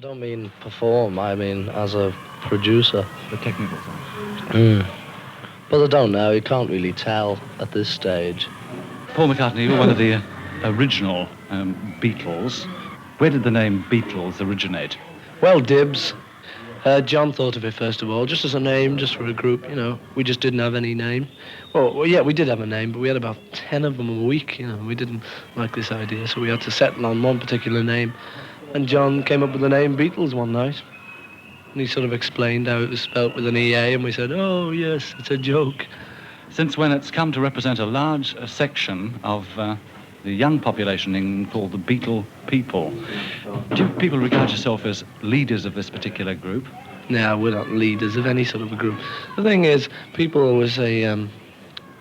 I don't mean perform, I mean as a producer. The technical side. But I don't know, you can't really tell at this stage. Paul McCartney, you're one of the original Beatles. Where did the name Beatles originate? Well, Dibs. John thought of it first of all, just as a name, just for a group, you know. We just didn't have any name. Well, yeah, we did have a name, but we had about 10 of them a week, you know. We didn't like this idea, so we had to settle on one particular name. And John came up with the name Beatles one night. And he sort of explained how it was spelt with an EA, and we said, oh, yes, it's a joke. Since when it's come to represent a large section of the young population in England called the Beatle people. Do people regard yourself as leaders of this particular group? No, we're not leaders of any sort of a group. The thing is, people always say,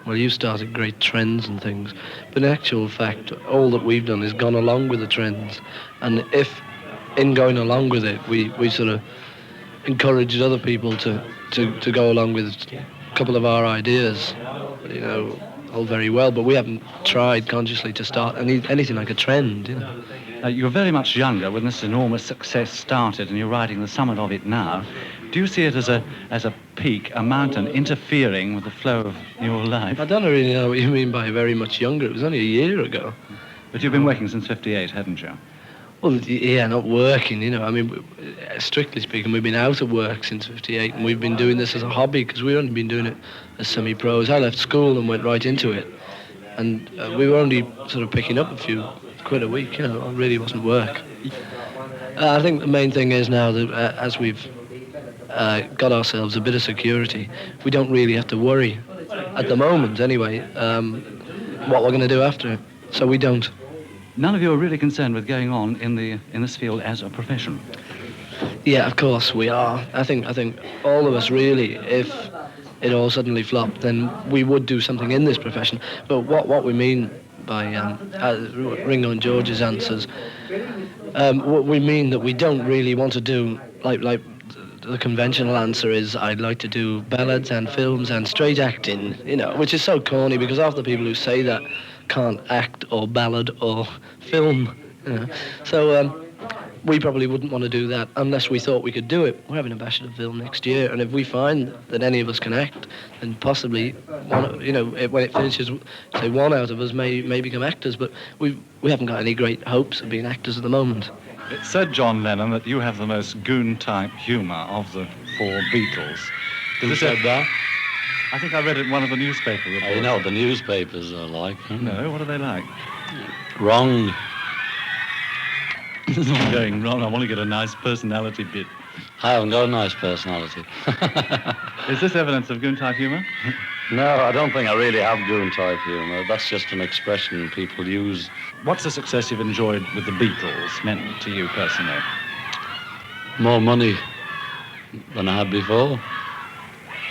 well, you started great trends and things. But in actual fact, all that we've done is gone along with the trends. And if, in going along with it, we sort of encouraged other people to go along with a couple of our ideas, you know, all very well, but we haven't tried consciously to start anything like a trend, you know. You're very much younger when this enormous success started, and you're riding the summit of it now. Do you see it as a peak, a mountain, interfering with the flow of your life? I don't really know what you mean by very much younger. It was only a year ago. But you've been working since '58, haven't you? Well, yeah, not working, you know. I mean, strictly speaking, we've been out of work since '58, and we've been doing this as a hobby, because we've only been doing it as semi-pros. I left school and went right into it, and we were only sort of picking up a few quid a week, you know. It really wasn't work. I think the main thing is now that as we've got ourselves a bit of security, we don't really have to worry, at the moment anyway, what we're going to do after it. So we don't. None of you are really concerned with going on in this field as a profession. Yeah, of course we are. I think all of us really, if it all suddenly flopped, then we would do something in this profession. But what we mean by Ringo and George's answers, what we mean that we don't really want to do like the conventional answer is, I'd like to do ballads and films and straight acting, you know, which is so corny because half the people who say that can't act or ballad or film, you know. So we probably wouldn't want to do that unless we thought we could do it. We're having a bash at a film next year, and if we find that any of us can act, then possibly one, you know, when it finishes, say one out of us may become actors, but we haven't got any great hopes of being actors at the moment. It said, John Lennon, that you have the most goon-type humour of the four Beatles. Who said that? I think I read it in one of the newspaper reports. Oh, you know what the newspapers are like, huh? No, what are they like? Wrong. This is not going wrong. I want to get a nice personality bit. I haven't got a nice personality. Is this evidence of goon-type humour? No, I don't think I really have goon-type humour. That's just an expression people use. What's the success you've enjoyed with the Beatles meant to you personally? More money than I had before.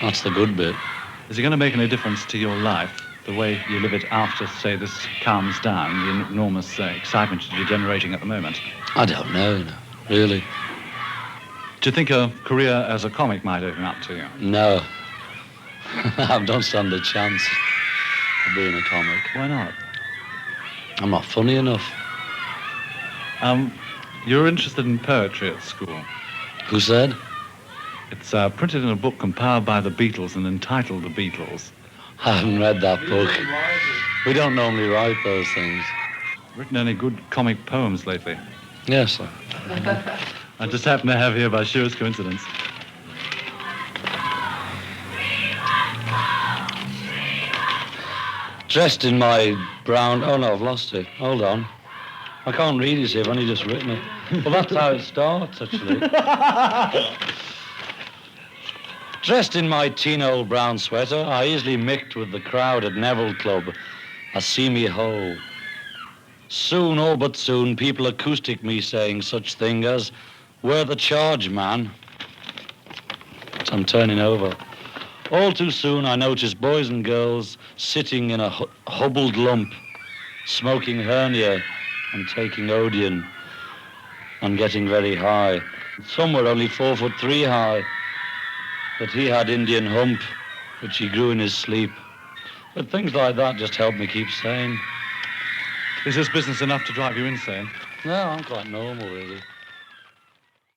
That's the good bit. Is it going to make any difference to your life, the way you live it after, say, this calms down, the enormous excitement you're generating at the moment? I don't know, no, really. Do you think a career as a comic might open up to you? No. I don't stand a chance of being a comic. Why not? I'm not funny enough. You're interested in poetry at school. Who said? It's printed in a book compiled by the Beatles and entitled The Beatles. I haven't read that book. We don't normally write those things. Written any good comic poems lately? Yes, sir. I just happen to have here by sheerest coincidence. Dressed in my brown... Oh, no, I've lost it. Hold on. I can't read it, I've only just written it. Well, that's how it starts, actually. Dressed in my teen old brown sweater, I easily mixed with the crowd at Neville Club. I see me ho. Soon, all but soon, people acoustic me saying such thing as, "Where the charge, man?" So I'm turning over. All too soon, I notice boys and girls sitting in a hubbled lump, smoking hernia and taking Odeon and getting very high. Some were only 4'3" high, but he had Indian hump, which he grew in his sleep. But things like that just help me keep sane. Is this business enough to drive you insane? No, I'm quite normal, really.